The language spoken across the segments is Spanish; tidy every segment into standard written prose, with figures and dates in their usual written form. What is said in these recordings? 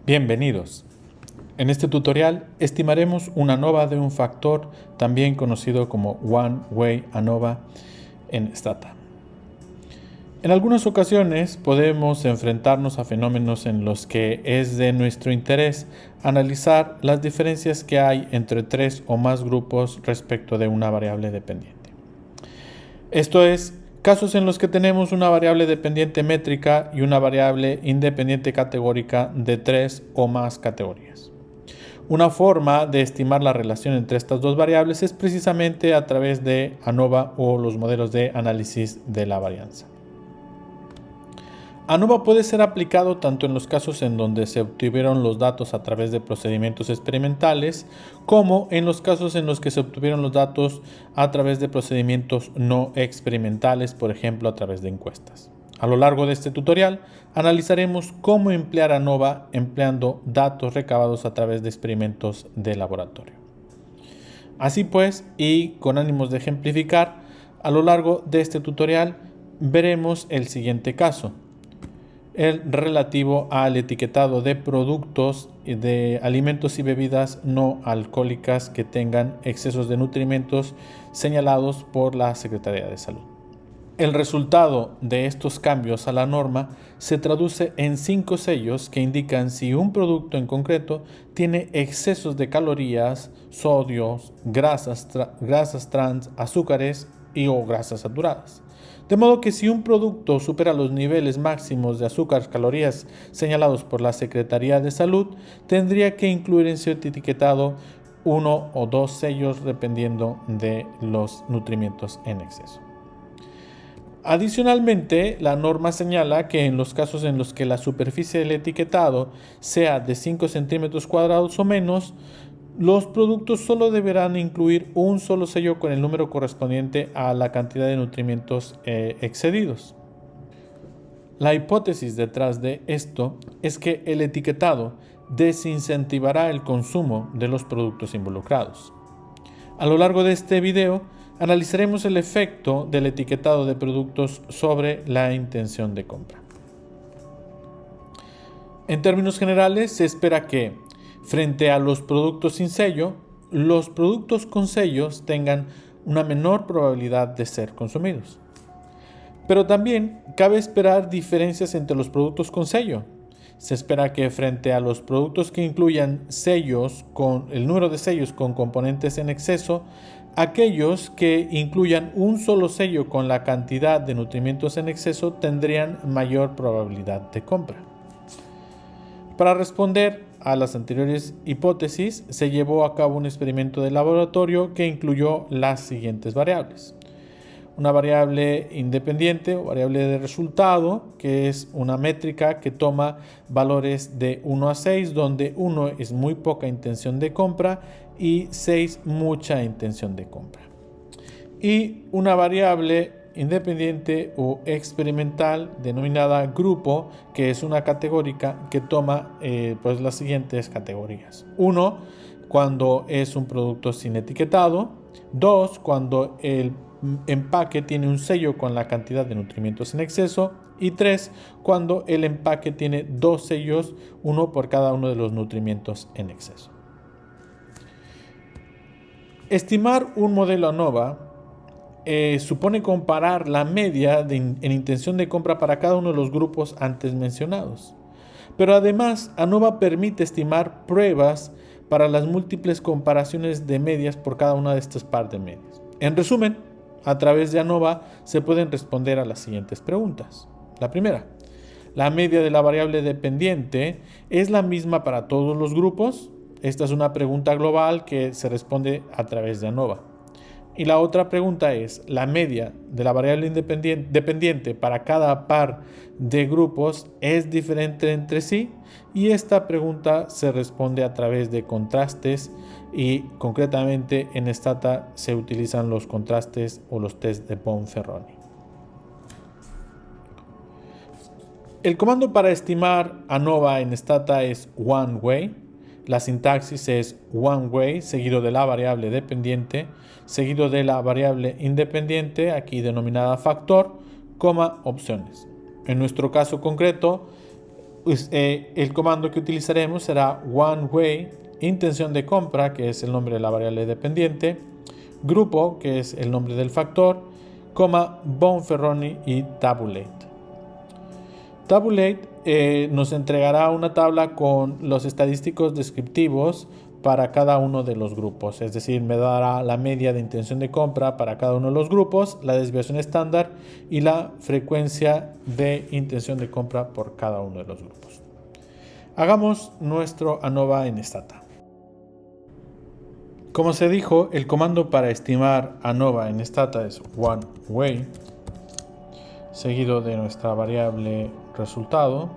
Bienvenidos. En este tutorial estimaremos una ANOVA de un factor también conocido como One-Way ANOVA en Stata. En algunas ocasiones podemos enfrentarnos a fenómenos en los que es de nuestro interés analizar las diferencias que hay entre tres o más grupos respecto de una variable dependiente. Esto es, casos en los que tenemos una variable dependiente métrica y una variable independiente categórica de tres o más categorías. Una forma de estimar la relación entre estas dos variables es precisamente a través de ANOVA o los modelos de análisis de la varianza. ANOVA puede ser aplicado tanto en los casos en donde se obtuvieron los datos a través de procedimientos experimentales, como en los casos en los que se obtuvieron los datos a través de procedimientos no experimentales, por ejemplo a través de encuestas. A lo largo de este tutorial analizaremos cómo emplear ANOVA empleando datos recabados a través de experimentos de laboratorio. Así pues, y con ánimos de ejemplificar, a lo largo de este tutorial veremos el siguiente caso: el relativo al etiquetado de productos de alimentos y bebidas no alcohólicas que tengan excesos de nutrimentos señalados por la Secretaría de Salud. El resultado de estos cambios a la norma se traduce en 5 sellos que indican si un producto en concreto tiene excesos de calorías, sodios, grasas trans, azúcares o grasas saturadas. De modo que si un producto supera los niveles máximos de azúcar, calorías señalados por la Secretaría de Salud, tendría que incluir en su etiquetado 1 o 2 sellos dependiendo de los nutrimientos en exceso. Adicionalmente, la norma señala que en los casos en los que la superficie del etiquetado sea de 5 centímetros cuadrados o menos, los productos solo deberán incluir un solo sello con el número correspondiente a la cantidad de nutrimientos excedidos. La hipótesis detrás de esto es que el etiquetado desincentivará el consumo de los productos involucrados. A lo largo de este video analizaremos el efecto del etiquetado de productos sobre la intención de compra. En términos generales, se espera que frente a los productos sin sello, los productos con sellos tengan una menor probabilidad de ser consumidos. Pero también cabe esperar diferencias entre los productos con sello. Se espera que frente a los productos que incluyan sellos con el número de sellos con componentes en exceso, aquellos que incluyan un solo sello con la cantidad de nutrimientos en exceso tendrían mayor probabilidad de compra. Para responder a las anteriores hipótesis, se llevó a cabo un experimento de laboratorio que incluyó las siguientes variables. Una variable independiente o variable de resultado, que es una métrica que toma valores de 1 a 6, donde 1 es muy poca intención de compra y 6 mucha intención de compra. Y una variable independiente o experimental denominada grupo, que es una categórica que toma pues las siguientes categorías. 1, cuando es un producto sin etiquetado. 2, cuando el empaque tiene un sello con la cantidad de nutrimientos en exceso. Y 3, cuando el empaque tiene 2 sellos, uno por cada uno de los nutrimientos en exceso. Estimar un modelo ANOVA supone comparar la media en intención de compra para cada uno de los grupos antes mencionados. Pero además, ANOVA permite estimar pruebas para las múltiples comparaciones de medias por cada una de estas par de medias. En resumen, a través de ANOVA se pueden responder a las siguientes preguntas. La primera: ¿la media de la variable dependiente es la misma para todos los grupos? Esta es una pregunta global que se responde a través de ANOVA. Y la otra pregunta es: ¿la media de la variable dependiente para cada par de grupos es diferente entre sí? Y esta pregunta se responde a través de contrastes, y concretamente en Stata se utilizan los contrastes o los test de Bonferroni. El comando para estimar ANOVA en Stata es One-Way. La sintaxis es one way, seguido de la variable dependiente, seguido de la variable independiente, aquí denominada factor, coma, opciones. En nuestro caso concreto, el comando que utilizaremos será one way, intención de compra, que es el nombre de la variable dependiente, grupo, que es el nombre del factor, coma, Bonferroni y tabulate. Tabulate nos entregará una tabla con los estadísticos descriptivos para cada uno de los grupos, es decir, me dará la media de intención de compra para cada uno de los grupos, la desviación estándar y la frecuencia de intención de compra por cada uno de los grupos. Hagamos nuestro ANOVA en Stata. Como se dijo, el comando para estimar ANOVA en Stata es one way, seguido de nuestra variable resultado,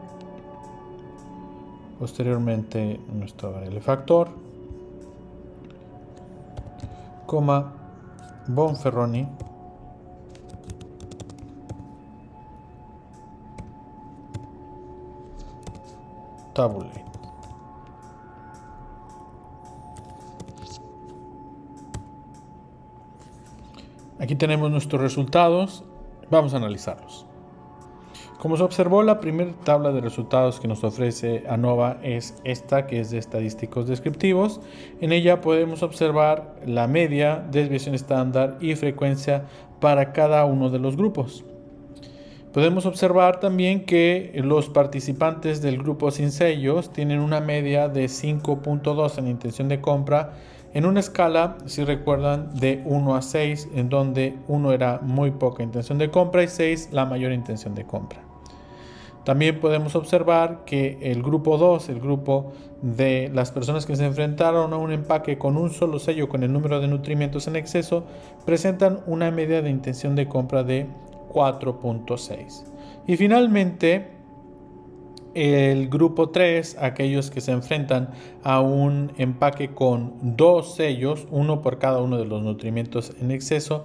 posteriormente nuestra variable factor, coma, Bonferroni, tabulate. Aquí tenemos nuestros resultados, vamos a analizarlos. Como se observó, la primera tabla de resultados que nos ofrece ANOVA es esta, que es de estadísticos descriptivos. En ella podemos observar la media, desviación estándar y frecuencia para cada uno de los grupos. Podemos observar también que los participantes del grupo sin sellos tienen una media de 5.2 en intención de compra, en una escala, si recuerdan, de 1 a 6, en donde 1 era muy poca intención de compra y 6 la mayor intención de compra. También podemos observar que el grupo 2, el grupo de las personas que se enfrentaron a un empaque con un solo sello con el número de nutrimientos en exceso, presentan una media de intención de compra de 4.6. Y finalmente, el grupo 3, aquellos que se enfrentan a un empaque con 2 sellos, uno por cada uno de los nutrimientos en exceso,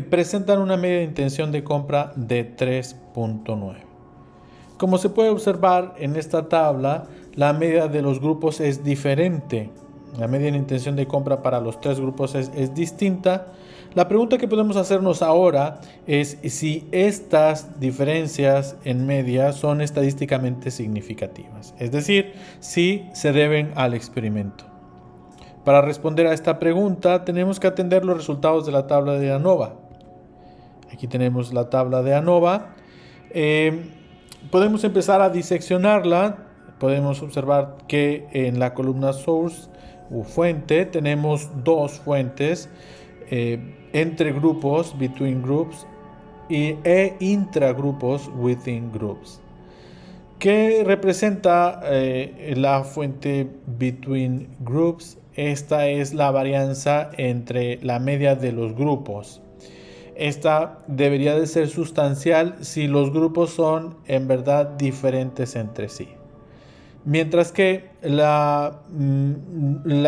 presentan una media de intención de compra de 3.9. Como se puede observar en esta tabla, la media de los grupos es diferente. La media de intención de compra para los 3 grupos es distinta. La pregunta que podemos hacernos ahora es si estas diferencias en media son estadísticamente significativas, es decir, si se deben al experimento. Para responder a esta pregunta tenemos que atender los resultados de la tabla de ANOVA. Aquí tenemos la tabla de ANOVA. Podemos empezar a diseccionarla. Podemos observar que en la columna source o fuente tenemos 2 fuentes, entre grupos, between groups, e intragrupos, within groups. ¿Qué representa la fuente between groups? Esta es la varianza entre la media de los grupos. Esta debería de ser sustancial si los grupos son en verdad diferentes entre sí. Mientras que la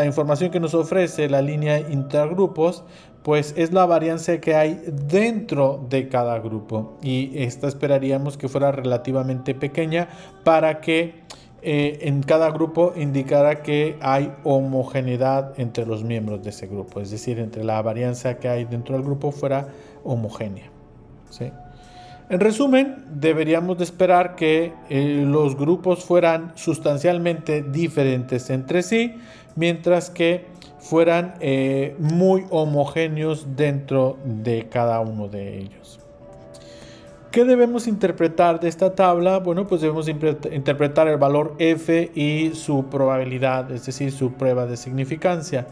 información que nos ofrece la línea intragrupos, pues es la varianza que hay dentro de cada grupo. Y esta esperaríamos que fuera relativamente pequeña para que en cada grupo indicara que hay homogeneidad entre los miembros de ese grupo. Es decir, entre la varianza que hay dentro del grupo fuera homogénea. ¿Sí? En resumen, deberíamos de esperar que los grupos fueran sustancialmente diferentes entre sí, mientras que fueran muy homogéneos dentro de cada uno de ellos. ¿Qué debemos interpretar de esta tabla? Bueno, pues debemos interpretar el valor F y su probabilidad, es decir, su prueba de significancia.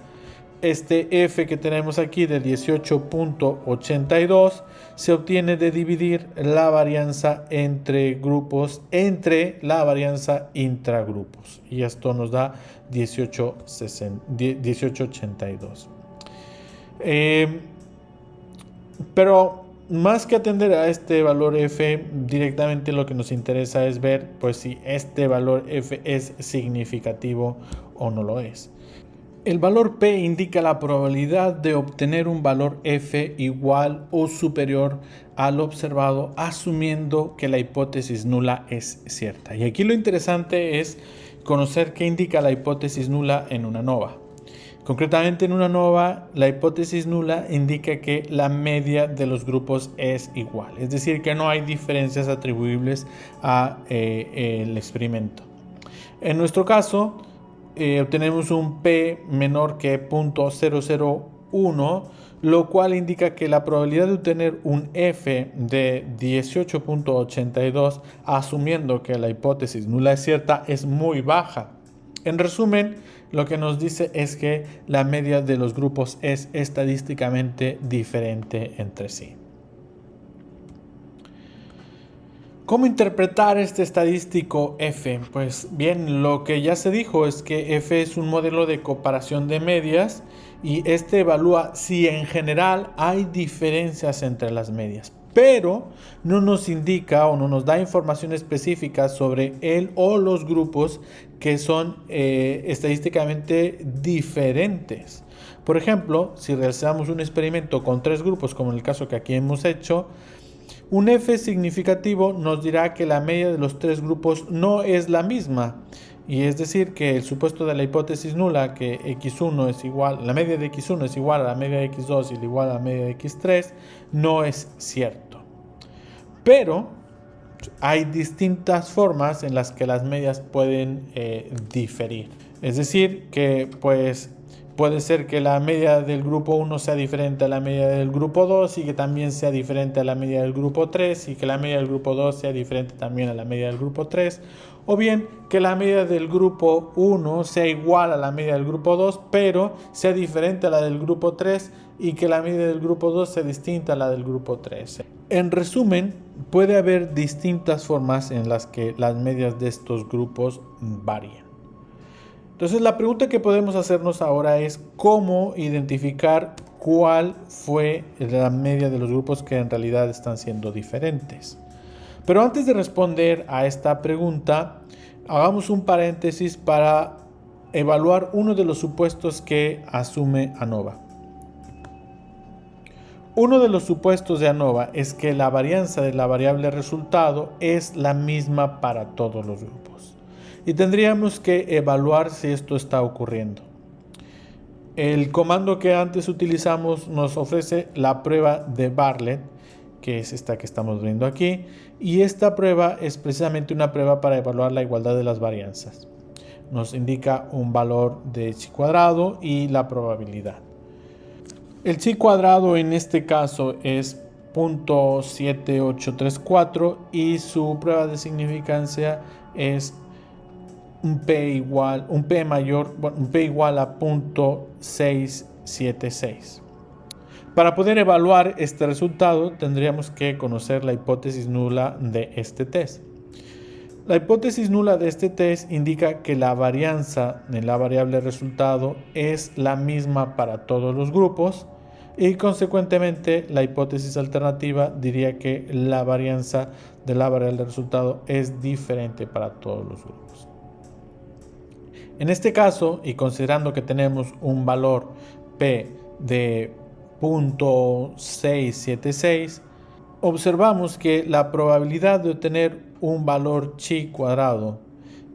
Este F que tenemos aquí de 18.82 se obtiene de dividir la varianza entre grupos entre la varianza intragrupos. Y esto nos da 18.82. Pero más que atender a este valor F, directamente lo que nos interesa es ver pues, si este valor F es significativo o no lo es. El valor P indica la probabilidad de obtener un valor F igual o superior al observado, asumiendo que la hipótesis nula es cierta. Y aquí lo interesante es conocer qué indica la hipótesis nula en una ANOVA. Concretamente en una ANOVA, la hipótesis nula indica que la media de los grupos es igual, es decir, que no hay diferencias atribuibles a el experimento. En nuestro caso, obtenemos un P menor que 0.001, lo cual indica que la probabilidad de obtener un F de 18.82, asumiendo que la hipótesis nula es cierta, es muy baja. En resumen, lo que nos dice es que la media de los grupos es estadísticamente diferente entre sí. ¿Cómo interpretar este estadístico F? Pues bien, lo que ya se dijo es que F es un modelo de comparación de medias y este evalúa si en general hay diferencias entre las medias, pero no nos indica o no nos da información específica sobre él o los grupos que son estadísticamente diferentes. Por ejemplo, si realizamos un experimento con 3 grupos, como en el caso que aquí hemos hecho, un F significativo nos dirá que la media de los 3 grupos no es la misma, y es decir que el supuesto de la hipótesis nula, que x1 es igual, la media de x1 es igual a la media de x2 y igual a la media de x3, no es cierto. Pero hay distintas formas en las que las medias pueden diferir. Es decir, que pues puede ser que la media del grupo 1 sea diferente a la media del grupo 2 y que también sea diferente a la media del grupo 3 y que la media del grupo 2 sea diferente también a la media del grupo 3, o bien que la media del grupo 1 sea igual a la media del grupo 2 pero sea diferente a la del grupo 3 y que la media del grupo 2 sea distinta a la del grupo 3. En resumen, puede haber distintas formas en las que las medias de estos grupos varían. Entonces la pregunta que podemos hacernos ahora es cómo identificar cuál fue la media de los grupos que en realidad están siendo diferentes. Pero antes de responder a esta pregunta, hagamos un paréntesis para evaluar uno de los supuestos que asume ANOVA. Uno de los supuestos de ANOVA es que la varianza de la variable resultado es la misma para todos los grupos. Y tendríamos que evaluar si esto está ocurriendo. El comando que antes utilizamos nos ofrece la prueba de Bartlett, que es esta que estamos viendo aquí, y esta prueba es precisamente una prueba para evaluar la igualdad de las varianzas. Nos indica un valor de chi cuadrado y la probabilidad. El chi cuadrado en este caso es 0.7834 y su prueba de significancia es un P igual a 0.676. Para poder evaluar este resultado tendríamos que conocer la hipótesis nula de este test. La hipótesis nula de este test indica que la varianza en la variable resultado es la misma para todos los grupos y consecuentemente la hipótesis alternativa diría que la varianza de la variable resultado es diferente para todos los grupos. En este caso, y considerando que tenemos un valor P de 0.676, observamos que la probabilidad de obtener un valor chi cuadrado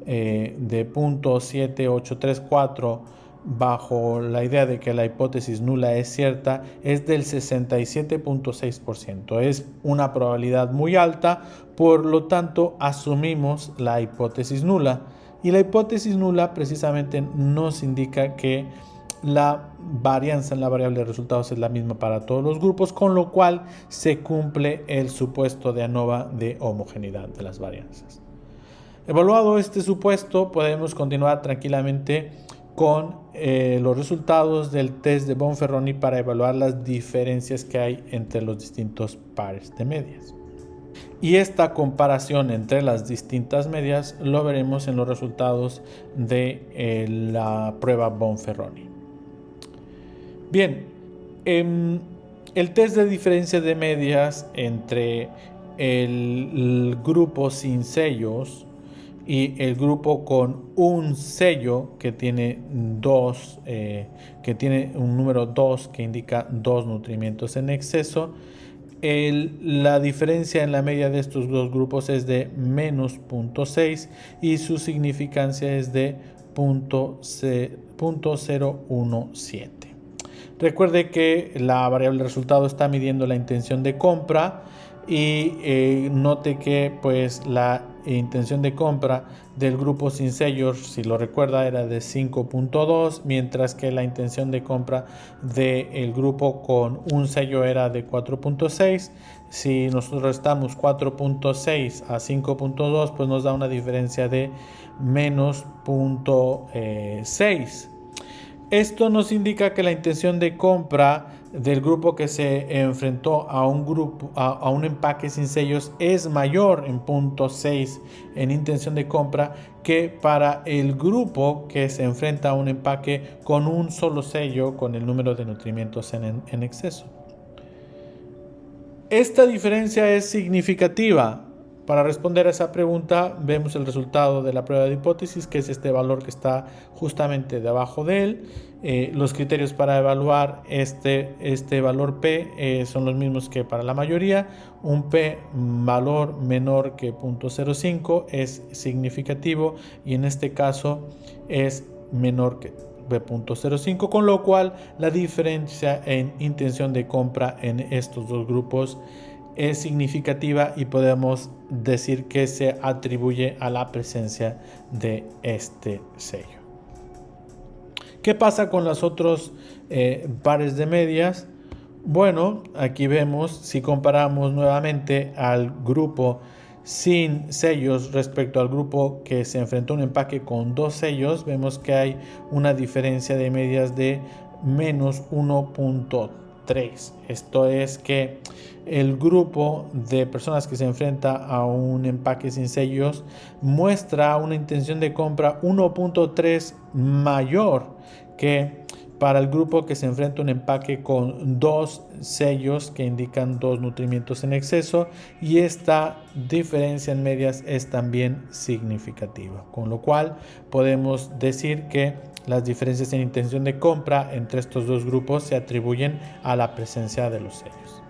de 0.7834 bajo la idea de que la hipótesis nula es cierta es del 67.6%. Es una probabilidad muy alta, por lo tanto asumimos la hipótesis nula. Y la hipótesis nula precisamente nos indica que la varianza en la variable de resultados es la misma para todos los grupos, con lo cual se cumple el supuesto de ANOVA de homogeneidad de las varianzas. Evaluado este supuesto, podemos continuar tranquilamente con los resultados del test de Bonferroni para evaluar las diferencias que hay entre los distintos pares de medias. Y esta comparación entre las distintas medias lo veremos en los resultados de la prueba Bonferroni. Bien, el test de diferencia de medias entre el grupo sin sellos y el grupo con un sello que tiene un número 2 que indica 2 nutrimientos en exceso, la diferencia en la media de estos dos grupos es de menos 0.6 y su significancia es de 0.017. Recuerde que la variable resultado está midiendo la intención de compra y note que pues la intención de compra del grupo sin sellos, si lo recuerda, era de 5.2, mientras que la intención de compra del grupo con un sello era de 4.6. Si nosotros restamos 4.6 a 5.2, pues nos da una diferencia de menos 0.6. Esto nos indica que la intención de compra del grupo que se enfrentó a un empaque sin sellos es mayor en 0.6 en intención de compra que para el grupo que se enfrenta a un empaque con un solo sello con el número de nutrimientos en exceso. Esta diferencia es significativa. Para responder a esa pregunta, vemos el resultado de la prueba de hipótesis, que es este valor que está justamente debajo de él. Los criterios para evaluar este valor P son los mismos que para la mayoría. Un P valor menor que 0.05 es significativo y en este caso es menor que 0.05, con lo cual la diferencia en intención de compra en estos dos grupos es significativa y podemos decir que se atribuye a la presencia de este sello. ¿Qué pasa con los otros pares de medias? Bueno, aquí vemos, si comparamos nuevamente al grupo sin sellos respecto al grupo que se enfrentó a un empaque con dos sellos, vemos que hay una diferencia de medias de menos 1.3. Esto es que el grupo de personas que se enfrenta a un empaque sin sellos muestra una intención de compra 1.3 mayor que para el grupo que se enfrenta a un empaque con dos sellos que indican dos nutrimientos en exceso, y esta diferencia en medias es también significativa, con lo cual podemos decir que las diferencias en intención de compra entre estos dos grupos se atribuyen a la presencia de los sellos.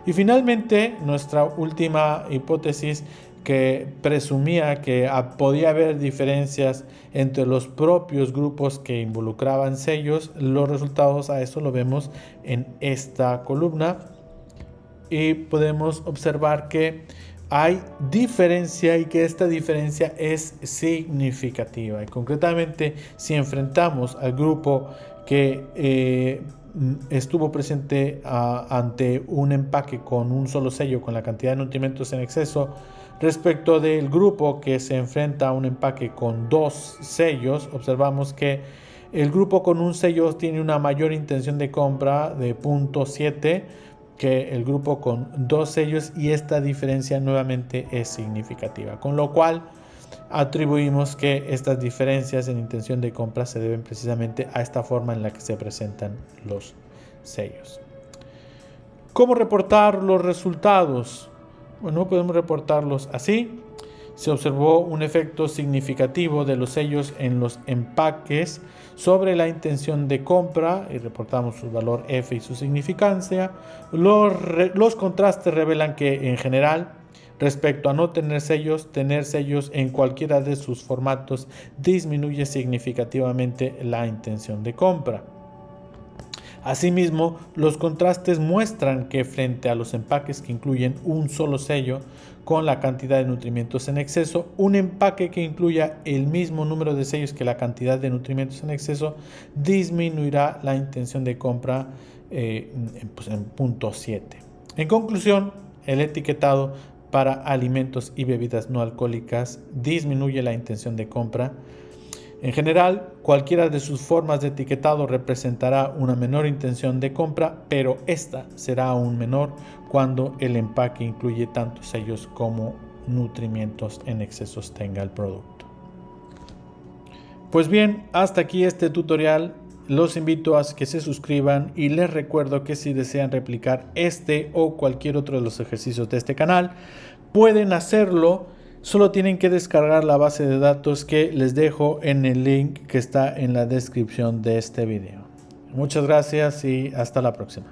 Y finalmente, nuestra última hipótesis, que presumía que podía haber diferencias entre los propios grupos que involucraban sellos. Los resultados a eso lo vemos en esta columna y podemos observar que hay diferencia y que esta diferencia es significativa. Y concretamente, si enfrentamos al grupo que estuvo presente ante un empaque con un solo sello con la cantidad de nutrimentos en exceso respecto del grupo que se enfrenta a un empaque con dos sellos, observamos que el grupo con un sello tiene una mayor intención de compra de 0.7 que el grupo con dos sellos, y esta diferencia nuevamente es significativa, con lo cual atribuimos que estas diferencias en intención de compra se deben precisamente a esta forma en la que se presentan los sellos. ¿Cómo reportar los resultados? Bueno, podemos reportarlos así. Se observó un efecto significativo de los sellos en los empaques sobre la intención de compra y reportamos su valor F y su significancia. Los contrastes revelan que en general, respecto a no tener sellos en cualquiera de sus formatos disminuye significativamente la intención de compra. Asimismo, los contrastes muestran que frente a los empaques que incluyen un solo sello con la cantidad de nutrimientos en exceso, un empaque que incluya el mismo número de sellos que la cantidad de nutrimientos en exceso disminuirá la intención de compra en 0.7. En conclusión, el etiquetado para alimentos y bebidas no alcohólicas disminuye la intención de compra. En general, cualquiera de sus formas de etiquetado representará una menor intención de compra, pero esta será aún menor cuando el empaque incluye tantos sellos como nutrimientos en excesos tenga el producto. Pues bien, hasta aquí este tutorial. Los invito a que se suscriban y les recuerdo que si desean replicar este o cualquier otro de los ejercicios de este canal, pueden hacerlo. Solo tienen que descargar la base de datos que les dejo en el link que está en la descripción de este video. Muchas gracias y hasta la próxima.